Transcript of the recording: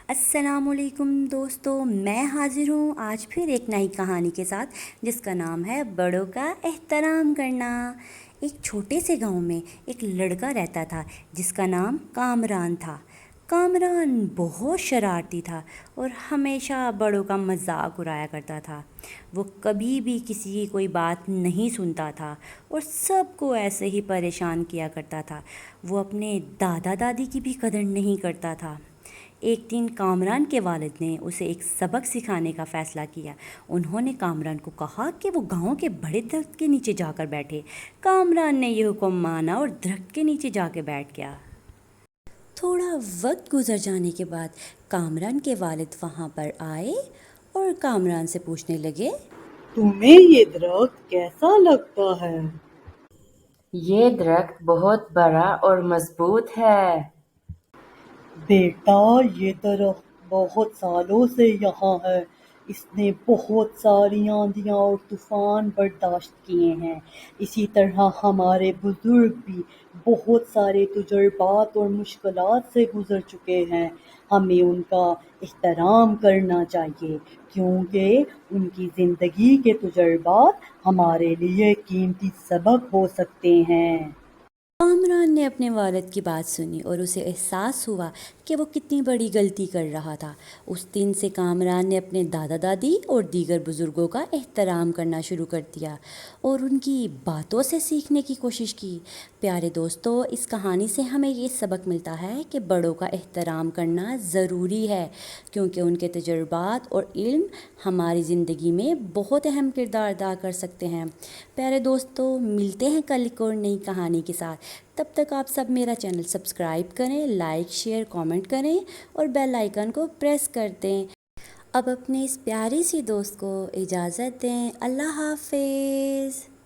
السلام علیکم دوستو، میں حاضر ہوں آج پھر ایک نئی کہانی کے ساتھ جس کا نام ہے بڑوں کا احترام کرنا۔ ایک چھوٹے سے گاؤں میں ایک لڑکا رہتا تھا جس کا نام کامران تھا۔ کامران بہت شرارتی تھا اور ہمیشہ بڑوں کا مذاق اڑایا کرتا تھا۔ وہ کبھی بھی کسی کی کوئی بات نہیں سنتا تھا اور سب کو ایسے ہی پریشان کیا کرتا تھا۔ وہ اپنے دادا دادی کی بھی قدر نہیں کرتا تھا۔ ایک دن کامران کے والد نے اسے ایک سبق سکھانے کا فیصلہ کیا۔ انہوں نے کامران کو کہا کہ وہ گاؤں کے بڑے درخت کے نیچے جا کر بیٹھے۔ کامران نے یہ حکم مانا اور درخت کے نیچے جا کے بیٹھ گیا۔ تھوڑا وقت گزر جانے کے بعد کامران کے والد وہاں پر آئے اور کامران سے پوچھنے لگے، تمہیں یہ درخت کیسا لگتا ہے؟ یہ درخت بہت بڑا اور مضبوط ہے۔ بیٹا، یہ درخت بہت سالوں سے یہاں ہے۔ اس نے بہت ساری آندھیاں اور طوفان برداشت کیے ہیں۔ اسی طرح ہمارے بزرگ بھی بہت سارے تجربات اور مشکلات سے گزر چکے ہیں۔ ہمیں ان کا احترام کرنا چاہیے کیونکہ ان کی زندگی کے تجربات ہمارے لیے قیمتی سبق ہو سکتے ہیں۔ کامران نے اپنے والد کی بات سنی اور اسے احساس ہوا کہ وہ کتنی بڑی غلطی کر رہا تھا۔ اس دن سے کامران نے اپنے دادا دادی اور دیگر بزرگوں کا احترام کرنا شروع کر دیا اور ان کی باتوں سے سیکھنے کی کوشش کی۔ پیارے دوستو، اس کہانی سے ہمیں یہ سبق ملتا ہے کہ بڑوں کا احترام کرنا ضروری ہے کیونکہ ان کے تجربات اور علم ہماری زندگی میں بہت اہم کردار ادا کر سکتے ہیں۔ پیارے دوستو، ملتے ہیں کل ایک اور نئی کہانی کے ساتھ۔ تب تک آپ سب میرا چینل سبسکرائب کریں، لائک شیئر کامنٹ کریں اور بیل آئیکن کو پریس کر دیں۔ اب اپنے اس پیاری سی دوست کو اجازت دیں۔ اللہ حافظ۔